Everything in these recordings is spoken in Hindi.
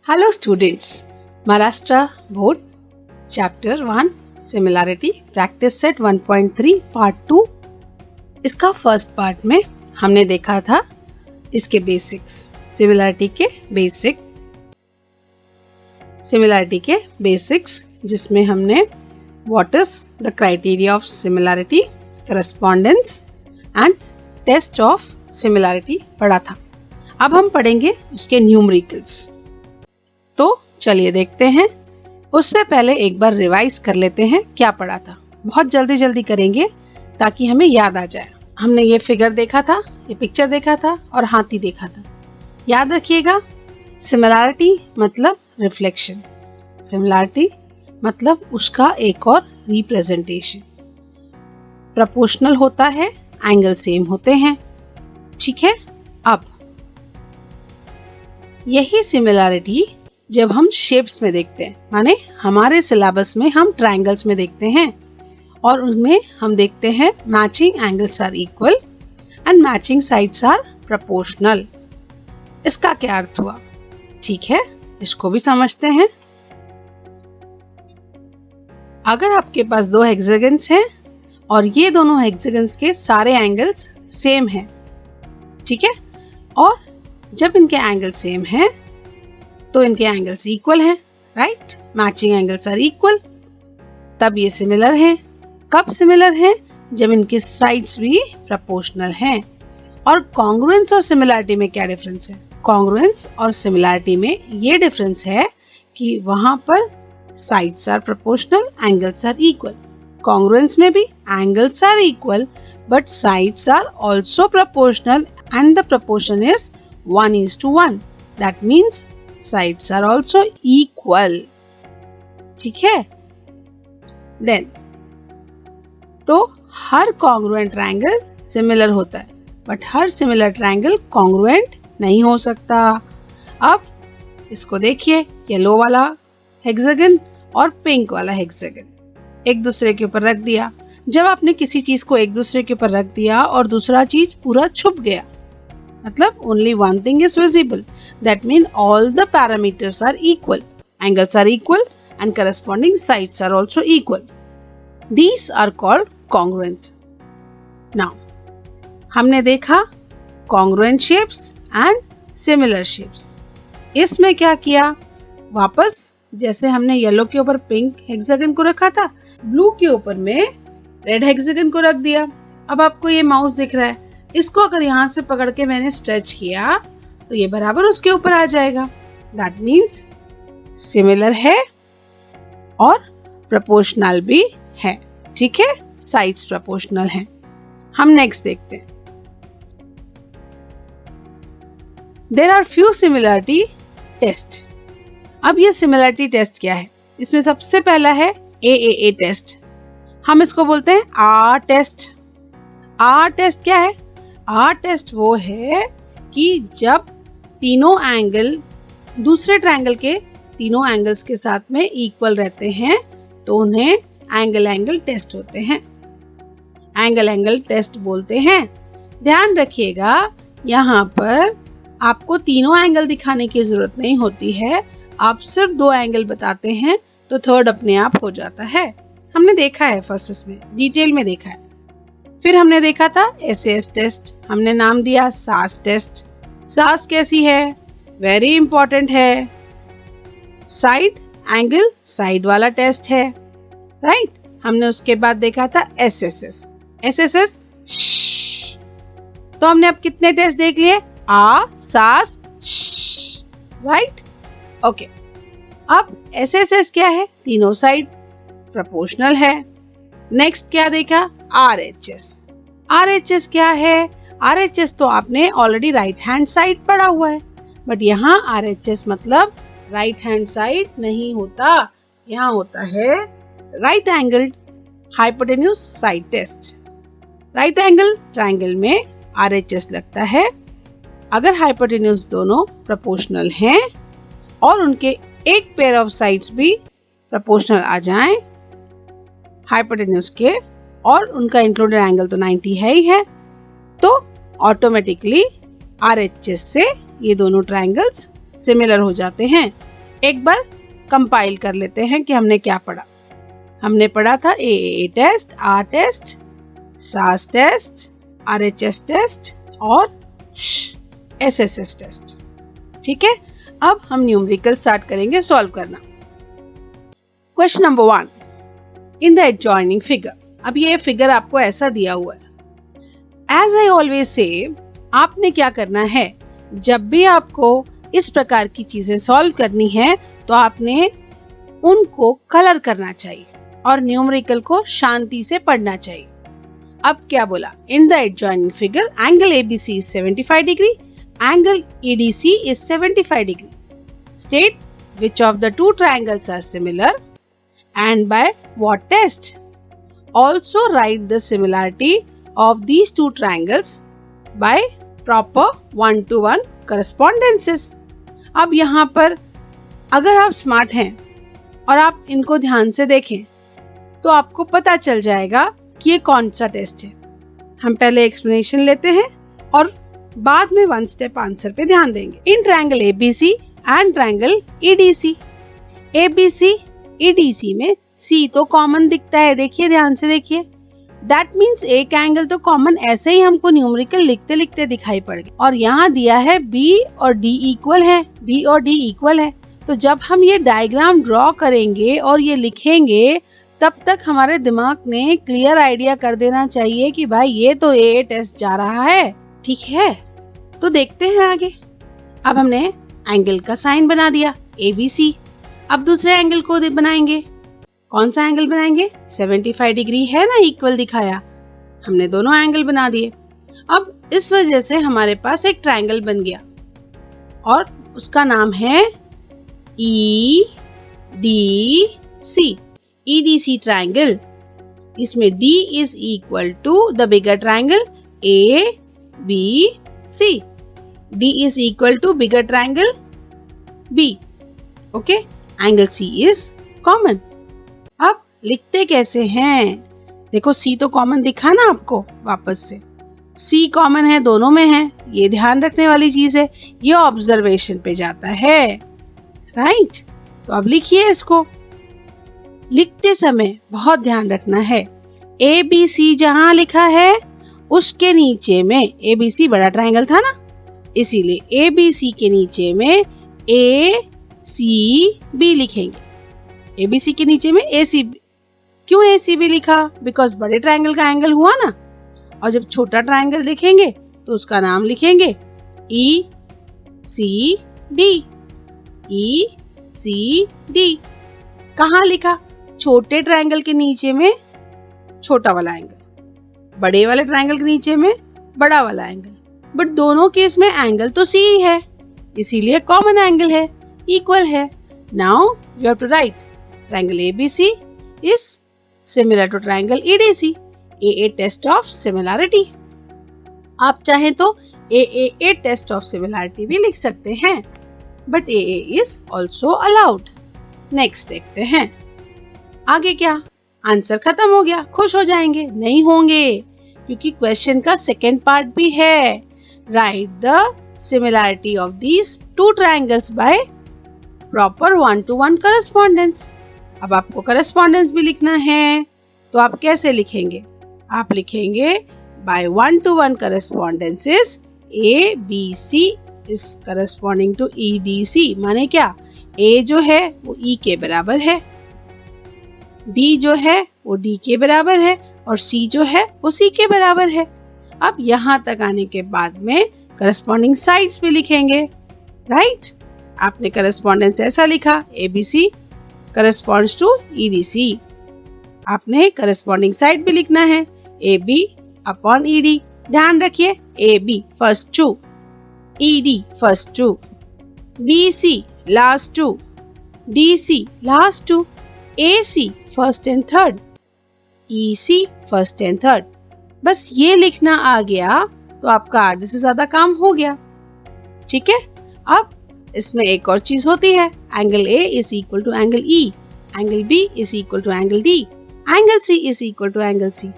Hello students, Maharashtra Board Chapter 1 Similarity Practice Set 1.3 Part 2। इसका फर्स्ट पार्ट में हमने देखा था इसके बेसिक्स, सिमिलरिटी के बेसिक्स जिसमें हमने what is the criteria of similarity, correspondence and test of similarity पढ़ा था। अब हम पढ़ेंगे उसके न्यूमेरिकल्स। तो चलिए देखते हैं। उससे पहले एक बार रिवाइज कर लेते हैं क्या पढ़ा था। बहुत जल्दी करेंगे ताकि हमें याद आ जाए। हमने ये फिगर देखा था, ये पिक्चर देखा था और हाथी देखा था। याद रखिएगा, सिमिलरिटी मतलब रिफ्लेक्शन, सिमिलरिटी मतलब उसका एक और रिप्रेजेंटेशन। प्रोपोर्शनल होता है, एंगल सेम होते हैं, ठीक है। अब यही सिमिलरिटी जब हम शेप्स में देखते हैं, माने हमारे सिलेबस में हम ट्रायंगल्स में देखते हैं और उनमें हम देखते हैं matching angles are equal and matching sides are proportional. इसका क्या अर्थ हुआ, ठीक है, इसको भी समझते हैं। अगर आपके पास दो हेक्सागन्स हैं और ये दोनों हेक्सागन्स के सारे एंगल्स सेम हैं, ठीक है, और जब इनके एंगल सेम हैं तो इनके एंगल्स इक्वल हैं, right, matching angles are equal, तब ये सिमिलर हैं। कब सिमिलर हैं? जब इनके साइड्स भी प्रोपोर्शनल हैं। और कॉन्ग्रुएंस और सिमिलरिटी में क्या डिफरेंस है? कॉन्ग्रुएंस और सिमिलरिटी में ये डिफरेंस है कि वहां पर sides are proportional, angles are equal. Congruence में भी angles are equal but sides are also proportional and the proportion is 1:1। That means sides are also equal, ठीक है। Then तो हर congruent triangle similar होता है but her similar triangle congruent नहीं हो सकता। अब इसको देखिए, येलो वाला हेक्सागन और पिंक वाला हेक्सागन एक दूसरे के ऊपर रख दिया। जब आपने किसी चीज को एक दूसरे के ऊपर रख दिया और दूसरा चीज पूरा छुप गया, मतलब only one thing is visible, that means all the parameters are equal, angles are equal and corresponding sides are also equal. These are called congruents. Now हमने देखा congruent shapes and similar shapes। इसमें क्या किया, वापस जैसे हमने येलो के ऊपर पिंक हेक्सागन को रखा था, ब्लू के ऊपर में रेड हेक्सागन को रख दिया। अब आपको ये माउस दिख रहा है, इसको अगर यहाँ से पकड़ के मैंने स्ट्रेच किया तो ये बराबर उसके ऊपर आ जाएगा। दैट मीन्स सिमिलर है और प्रोपोर्शनल भी है, ठीक है, साइड्स प्रोपोर्शनल हैं। हम नेक्स्ट देखते हैं। There are few similarity test. अब ये सिमिलरिटी टेस्ट क्या है? इसमें सबसे पहला है AAA टेस्ट। हम इसको बोलते हैं आर टेस्ट। आर टेस्ट क्या है? आर टेस्ट वो है कि जब तीनों एंगल दूसरे ट्रायंगल के तीनों एंगल्स के साथ में इक्वल रहते हैं तो उन्हें एंगल टेस्ट होते हैं, एंगल टेस्ट बोलते हैं। ध्यान रखिएगा, यहाँ पर आपको तीनों एंगल दिखाने की जरूरत नहीं होती है, आप सिर्फ दो एंगल बताते हैं तो थर्ड अपने आप हो जाता है। हमने देखा है फर्स्ट, इसमें डिटेल में देखा है। फिर हमने देखा था SAS टेस्ट, हमने नाम दिया SAS टेस्ट। SAS कैसी है? वेरी इंपॉर्टेंट है, साइड एंगल साइड वाला टेस्ट है, राइट। हमने उसके बाद देखा था SSS। SSS तो हमने अब कितने टेस्ट देख लिए? SAS right, okay. अब SSS क्या है? तीनों साइड प्रोपोर्शनल है। नेक्स्ट क्या देखा? RHS। RHS क्या है? RHS तो आपने ऑलरेडी राइट हैंड साइड पढ़ा हुआ है, बट यहाँ RHS मतलब राइट हैंड साइड नहीं होता, यहाँ होता है right angle hypotenuse side test. Right angle triangle में RHS लगता है अगर हाइपोटेन्यूज दोनों प्रोपोर्शनल हैं और उनके एक पेयर ऑफ साइड्स भी प्रोपोर्शनल आ जाएं हाइपोटेन्यूज के, और उनका इंक्लूडेड एंगल तो 90 है ही है, तो ऑटोमेटिकली RHS से ये दोनों ट्रायंगल्स सिमिलर हो जाते हैं। एक बार कंपाइल कर लेते हैं कि हमने क्या पढ़ा। हमने पढ़ा था AAA test, R test, SAS test, RHS test और SSS टेस्ट। ठीक है, अब हम न्यूमेरिकल स्टार्ट करेंगे सॉल्व करना। Question number 1, in the adjoining figure. अब ये फिगर आपको ऐसा दिया हुआ है। एज आई ऑलवेज से, आपने क्या करना है, जब भी आपको इस प्रकार की चीजें सॉल्व करनी है तो आपने उनको कलर करना चाहिए और न्यूमेरिकल को शांति से पढ़ना चाहिए। अब क्या बोला, इन the adjoining figure angle ABC is 75 degree, angle EDC is 75 degree. State which of the two triangles are similar and by what test. Also write the similarity of these two triangles by proper 1-to-1 correspondences. अब यहाँ पर अगर आप स्मार्ट हैं और आप इनको ध्यान से देखें तो आपको पता चल जाएगा कि ये कौन सा टेस्ट है। हम पहले एक्सप्लेनेशन लेते हैं और बाद में 1 स्टेप आंसर पे ध्यान देंगे। In triangle ABC and triangle EDC, ABC EDC में C तो कॉमन दिखता है, देखिए ध्यान से देखिए। दैट मीन्स एक एंगल तो कॉमन ऐसे ही हमको न्यूमेरिकल लिखते लिखते दिखाई पड़ गया। और यहाँ दिया है B और D इक्वल है, B और D इक्वल है। तो जब हम ये डायग्राम ड्रॉ करेंगे और ये लिखेंगे तब तक हमारे दिमाग ने क्लियर आइडिया कर देना चाहिए कि भाई ये तो AA टेस्ट जा रहा है। ठीक है, तो देखते हैं आगे। अब हमने एंगल का साइन बना दिया ABC। अब दूसरे एंगल को बनाएंगे। कौन सा एंगल बनाएंगे, 75 डिग्री है ना, इक्वल दिखाया, हमने दोनों एंगल बना दिए। अब इस वजह से हमारे पास एक ट्रायंगल बन गया और उसका नाम है EDC, EDC ट्रायंगल। इसमें D is equal to the bigger triangle ABC. D is equal to bigger triangle B. Okay, angle C is common. अब लिखते कैसे हैं, देखो C तो कॉमन दिखा ना आपको, वापस से C कॉमन है, दोनों में है, ये ध्यान रखने वाली चीज है। ये ऑब्जर्वेशन पे जाता है, राइट। तो अब लिखिए इसको। लिखते समय बहुत ध्यान रखना है, ABC जहां लिखा है उसके नीचे में, ABC बड़ा ट्रायंगल था ना, इसीलिए ABC के नीचे में ACB लिखेंगे। ABC के नीचे में ACB, क्यों ACB लिखा, बिकॉज बड़े ट्रायंगल का एंगल हुआ ना। और जब छोटा ट्रायंगल देखेंगे तो उसका नाम लिखेंगे ECD, ECD। कहाँ लिखा, छोटे ट्रायंगल के नीचे में छोटा वाला एंगल, बड़े वाले ट्रायंगल के नीचे में बड़ा वाला एंगल। बट दोनों केस में एंगल तो C है, इसीलिए कॉमन एंगल है, इक्वल है। Now you have to write triangle ABC is similar to triangle EDC, AA test of similarity। आप चाहें तो AAA test of similarity भी लिख सकते हैं, but AA is also allowed। Next देखते हैं आगे क्या। आंसर खत्म हो गया, खुश हो जाएंगे? नहीं होंगे, क्योंकि क्वेश्चन का सेकेंड पार्ट भी है। Right the similarity of these two triangles by proper 1-to-1 correspondence. अब आपको करस्पॉन्डेंस भी लिखना है, तो आप कैसे लिखेंगे, आप लिखेंगे by 1-to-1 correspondences ABC is corresponding to EDC। माने क्या, A जो है वो E के बराबर है, B जो है वो D के बराबर है और C जो है वो C के बराबर है। अब यहाँ तक आने के बाद में करस्पॉन्डिंग साइड्स भी लिखेंगे, राइट। आपने करस्पॉन्डेंस ऐसा लिखा, ABC corresponds to EDC। आपने करस्पॉन्डिंग साइड भी लिखना है, AB upon ED। ध्यान रखिए, AB first two, ED first two, BC last two, DC last two, AC first and third, EC first and third। बस ये लिखना आ गया तो आपका आधे से ज्यादा काम हो गया, ठीक है। अब इसमें एक और चीज होती है, angle A is equal to angle E, angle B is equal to angle D, angle C is equal to angle C।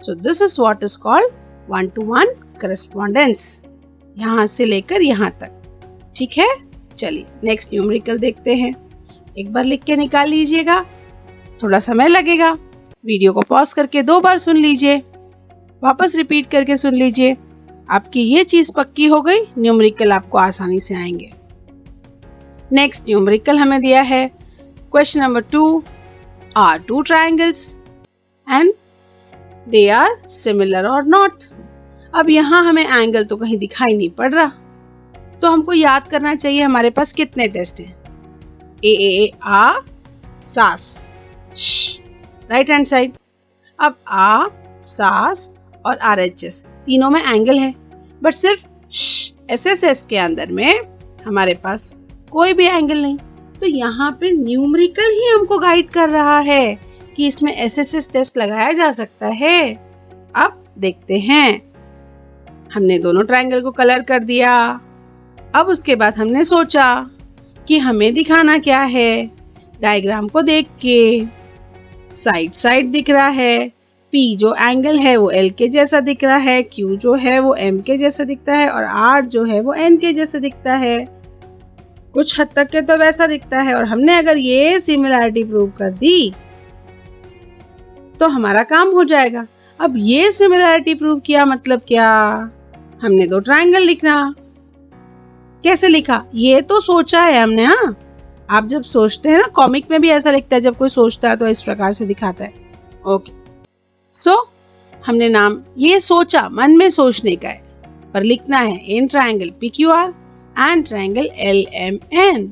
So this is what is called 1-to-1 correspondence, यहाँ से लेकर यहाँ तक, ठीक है। चलिए नेक्स्ट न्यूमेरिकल देखते हैं। एक बार लिख के निकाल लीजिएगा, थोड़ा समय लगेगा। वीडियो को पॉज करके 2 बार सुन लीजिए, वापस रिपीट करके सुन लीजिए। आपकी ये चीज पक्की हो गई, न्यूमेरिकल आपको आसानी से आएंगे। नेक्स्ट न्यूमेरिकल हमें दिया है question number 2, are 2 triangles and they are similar or not. अब यहाँ हमें एंगल तो कहीं दिखाई नहीं पड़ रहा, तो हमको याद करना चाहिए हमारे पास कितने टेस्ट हैं। ए आ सास, राइट हैंड साइड। अब आ सास और RHS तीनों में एंगल है, बट सिर्फ SSS के अंदर में हमारे पास कोई भी एंगल नहीं। तो यहाँ पे न्यूमेरिकल ही हमको गाइड कर रहा है कि इसमें SSS टेस्ट लगाया जा सकता है। अब देखते हैं, हमने दोनों ट्रायंगल को कलर कर दिया। अब उसके बाद हमने सोचा कि हमें दिखाना क्या है। डायग्राम को देख के साइड साइड दिख रहा है, P जो एंगल है वो L के जैसा दिख रहा है, Q जो है वो M के जैसा दिखता है और R जो है वो N के जैसा दिखता है। कुछ हद तक के तो वैसा दिखता है, और हमने अगर ये सिमिलैरिटी प्रूव कर दी तो हमारा काम हो जाएगा। अब ये सिमिलैरिटी प्रूव किया मतलब क्या, हमने 2 ट्रायंगल लिखना। कैसे लिखा, ये तो सोचा है हमने। हाँ, आप जब सोचते हैं ना, कॉमिक में भी ऐसा लिखता है, जब कोई सोचता है तो इस प्रकार से दिखाता है। ओके, सो हमने नाम ये सोचा, मन में सोचने का है, पर लिखना है in triangle PQR and triangle LMN।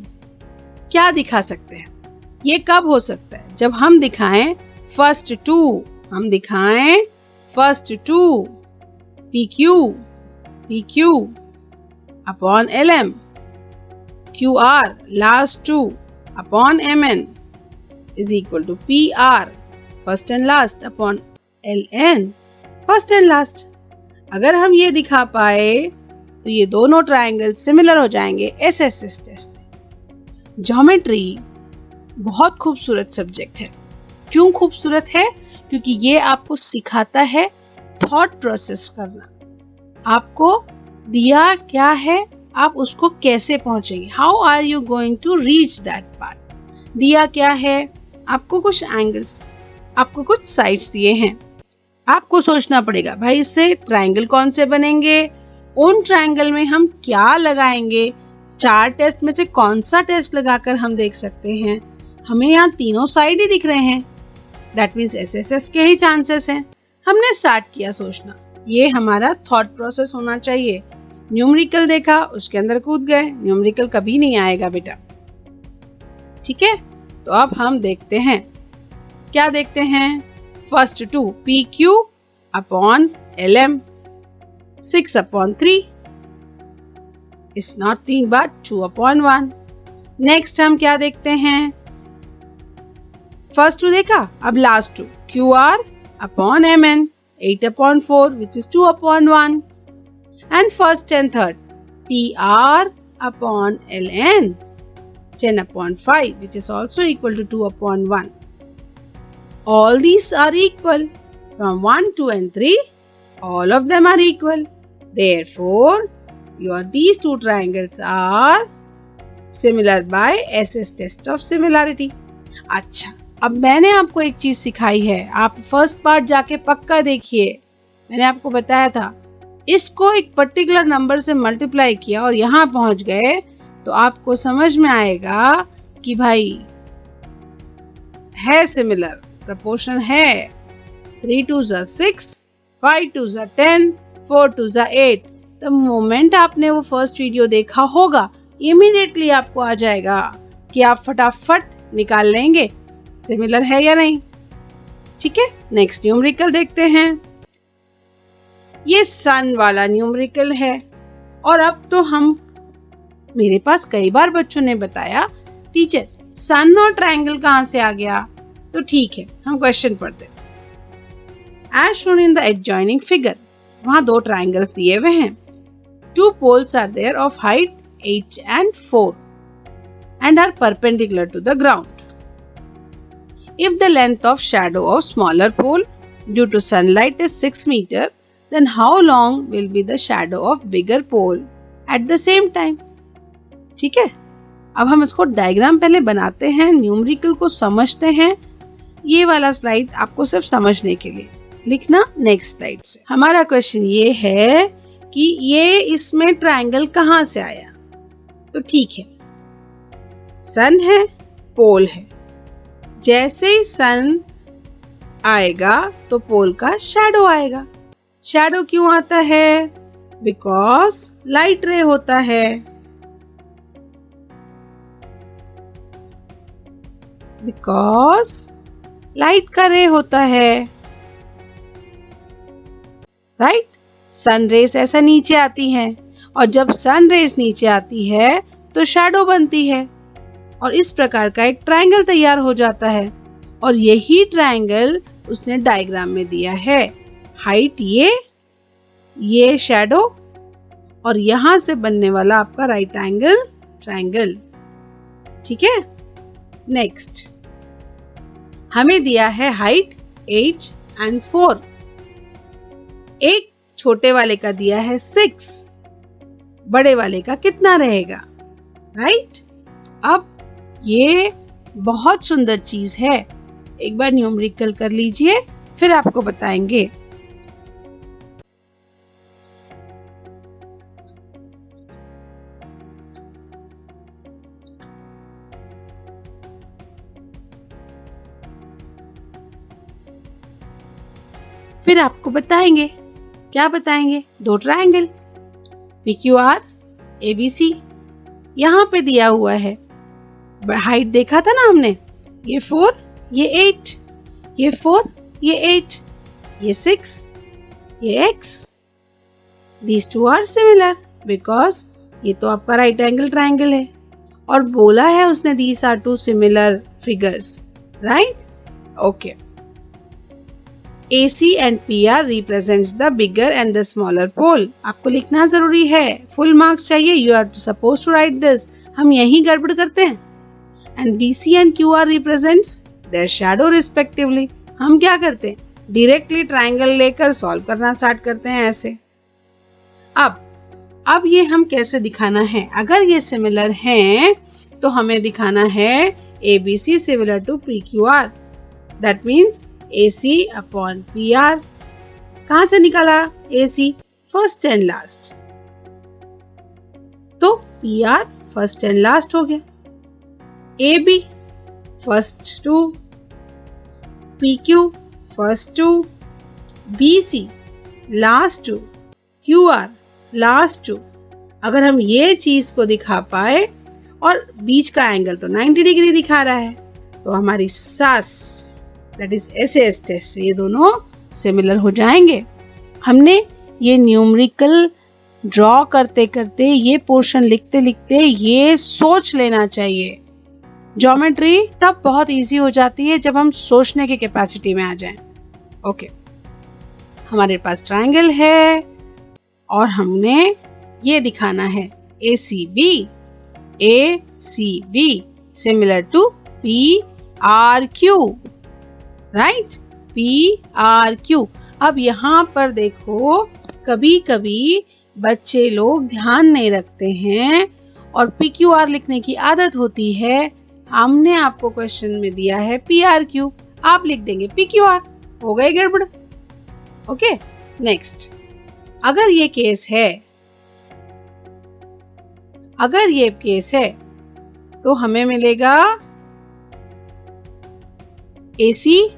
क्या दिखा सकते हैं, ये कब हो सकता है, जब हम दिखाएं फर्स्ट 2, हम दिखाएं first 2 PQ upon LM, QR last 2 upon MN is equal to PR first and last upon LN first and last. अगर हम ये दिखा पाए तो ये दोनों ट्रायंगल सिमिलर हो जाएंगे SSS टेस्ट में। ज्योमेट्री बहुत खूबसूरत सब्जेक्ट है। क्यों खूबसूरत है, क्योंकि ये आपको सिखाता है थॉट प्रोसेस करना। आपको दिया क्या है, आप उसको कैसे पहुंचेंगे, how are you going to reach that part. दिया क्या है, आपको कुछ एंगल्स, आपको कुछ साइड्स दिए हैं। आपको सोचना पड़ेगा भाई इससे ट्रायंगल कौन से बनेंगे, उन ट्रायंगल में हम क्या लगाएंगे, 4 टेस्ट में से कौन सा टेस्ट लगाकर हम देख सकते हैं। हमें यहाँ तीनों साइड ही दिख रहे हैं, दैट मीन्स SSS के ही चांसेस हैं। हमने स्टार्ट किया सोचना, ये हमारा थॉट प्रोसेस होना चाहिए। न्यूमेरिकल देखा, उसके अंदर कूद गए, न्यूमेरिकल कभी नहीं आएगा बेटा। ठीक है, तो अब हम देखते हैं, क्या देखते हैं, first 2 PQ upon LM 6 upon 3 is not but 2 upon 1। Next हम क्या देखते हैं, फर्स्ट 2 देखा, अब last 2 QR upon MN 8 upon 4 which is 2 upon 1, and first and third PR upon LN 10 upon 5 which is also equal to 2 upon 1. All these are equal from 1, 2 and 3, all of them are equal. Therefore, these two triangles are similar by SS test of similarity. अच्छा, अब मैंने आपको एक चीज सिखाई है, आप फर्स्ट पार्ट जाके पक्का देखिए। मैंने आपको बताया था, इसको एक पर्टिकुलर नंबर से मल्टीप्लाई किया और यहाँ पहुंच गए तो आपको समझ में आएगा कि भाई है सिमिलर, प्रोपोर्शन है। 3 2s are 6, 5 2s are 10, 4 2s are 8। The moment आपने वो फर्स्ट वीडियो देखा होगा, इमीडिएटली आपको आ जाएगा कि आप फटाफट निकाल लेंगे सिमिलर है या नहीं। ठीक है, नेक्स्ट न्यूमेरिकल देखते हैं। ये सन वाला न्यूमेरिकल है, और अब तो हम, मेरे पास कई बार बच्चों ने बताया टीचर सन और ट्रायंगल कहां से आ गया, तो ठीक है हम क्वेश्चन पढ़ते हैं। As shown in the adjoining figure, वहां 2 ट्रायंगल्स दिए हुए हैं। 2 poles are there of height 8 and 4 and are perpendicular to the ground. If the length of shadow of smaller pole due to sunlight is 6 meter, then how long will be the shadow of bigger pole at the same time? ठीक है, अब हम इसको डायग्राम पहले बनाते हैं, न्यूमेरिकल को समझते हैं। ये वाला स्लाइड आपको सिर्फ समझने के लिए, लिखना नेक्स्ट स्लाइड से। हमारा क्वेश्चन ये है कि ये इसमें ट्रायंगल कहाँ से आया? तो ठीक है, सन है, पोल है। जैसे ही सन आएगा तो पोल का शैडो आएगा। शैडो क्यों आता है? बिकॉज लाइट रे होता है। बिकॉज लाइट का रे होता है, राइट? सन रेस ऐसा नीचे आती है, और जब सन रेस नीचे आती है तो शैडो बनती है, और इस प्रकार का एक ट्रायंगल तैयार हो जाता है। और यही ट्रायंगल उसने डायग्राम में दिया है। हाइट ये शैडो, और यहां से बनने वाला आपका राइट एंगल ट्रायंगल। ठीक है, नेक्स्ट हमें दिया है हाइट 8 and 4। एक छोटे वाले का दिया है 6, बड़े वाले का कितना रहेगा? राइट? अब ये बहुत सुंदर चीज है, एक बार न्यूमेरिकल कर लीजिए, फिर आपको बताएंगे। फिर आपको बताएंगे, क्या बताएंगे? 2 ट्रायंगल PQR ABC यहां पे दिया हुआ है। हाइट देखा था ना हमने, ये 4, ये 8, ये 4, ये 8, ये 6, ये x। These two are similar because ये तो आपका राइट एंगल ट्रायंगल है, और बोला है उसने these are two similar figures, right? Okay. AC and PR represents the bigger and the smaller pole। आपको लिखना जरूरी है, फुल मार्क्स चाहिए। You are supposed to write this। हम यही गड़बड़ करते हैं। And BC and QR represents their shadow respectively। हम क्या करते हैं? डायरेक्टली ट्रायंगल लेकर सॉल्व करना स्टार्ट करते हैं ऐसे। अब ये हम कैसे दिखाना है? अगर ये सिमिलर हैं तो हमें दिखाना है ABC similar to PQR। That means AC upon PR। कहां से निकाला AC? First and last. तो PR फर्स्ट एंड लास्ट हो गया। AB first two, PQ first two, BC last two, QR last two. अगर हम ये चीज को दिखा पाए, और बीच का एंगल तो 90 डिग्री दिखा रहा है, तो हमारी SAS that is SAS test से ये दोनों सिमिलर हो जाएंगे। हमने ये न्यूमेरिकल ड्रॉ करते करते, ये पोर्शन लिखते लिखते ये सोच लेना चाहिए। ज्योमेट्री तब बहुत इजी हो जाती है जब हम सोचने की कैपेसिटी में आ जाएं। ओके, हमारे पास ट्रायंगल है और हमने ये दिखाना है ACB similar to PRQ, right? PRQ। अब यहाँ पर देखो, कभी कभी बच्चे लोग ध्यान नहीं रखते हैं और PQR लिखने की आदत होती है। हमने आपको क्वेश्चन में दिया है PRQ, आप लिख देंगे PQR, हो गए गड़बड़। ओके, नेक्स्ट, अगर ये केस है तो हमें मिलेगा AC,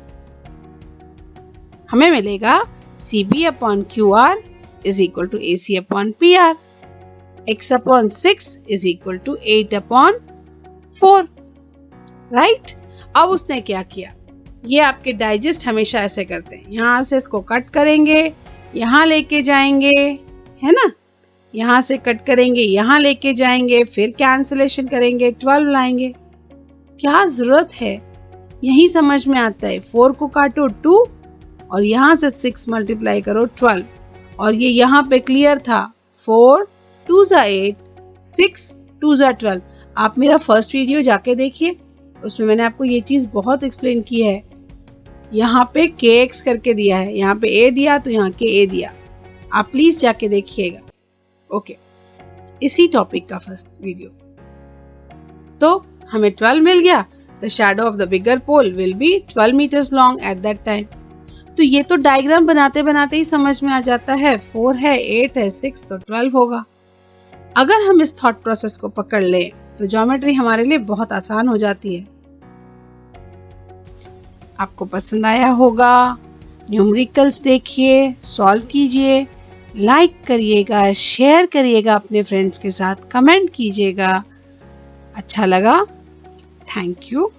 हमें मिलेगा CB upon QR is equal to AC अपॉन PR। x upon 6 is equal to 8 upon 4, right? अब उसने क्या किया? ये आपके डाइजेस्ट हमेशा ऐसे करते हैं, यहां से इसको कट करेंगे, यहां लेके जाएंगे, है ना? यहां से कट करेंगे, यहां लेके जाएंगे, फिर कैंसलेशन करेंगे, 12 लाएंगे। क्या जरूरत है? यही समझ में आता है। 4 को काटो 2 और यहां से 6 मल्टीप्लाई करो 12, और ये यहाँ पे क्लियर था। 4 2 8, 6 2 12। आप मेरा फर्स्ट वीडियो जाके देखिए, उसमें मैंने आपको ये चीज बहुत एक्सप्लेन की है। यहाँ पे KX करके दिया है, यहाँ पे A दिया तो यहाँ के A दिया, आप प्लीज जाके देखिएगा। ओके, इसी टॉपिक का फर्स्ट वीडियो। तो हमें 12 मिल गया। The shadow of the bigger pole will be 12 metres long at that time. तो ये तो डायग्राम बनाते बनाते ही समझ में आ जाता है। 4 है, 8 है, 6 तो 12 होगा। अगर हम इस थॉट प्रोसेस को पकड़ लें तो ज्योमेट्री हमारे लिए बहुत आसान हो जाती है। आपको पसंद आया होगा। न्यूमेरिकल्स देखिए, सॉल्व कीजिए, लाइक करिएगा, शेयर करिएगा अपने फ्रेंड्स के साथ, कमेंट कीजिएगा। अच्छा लगा? Thank you.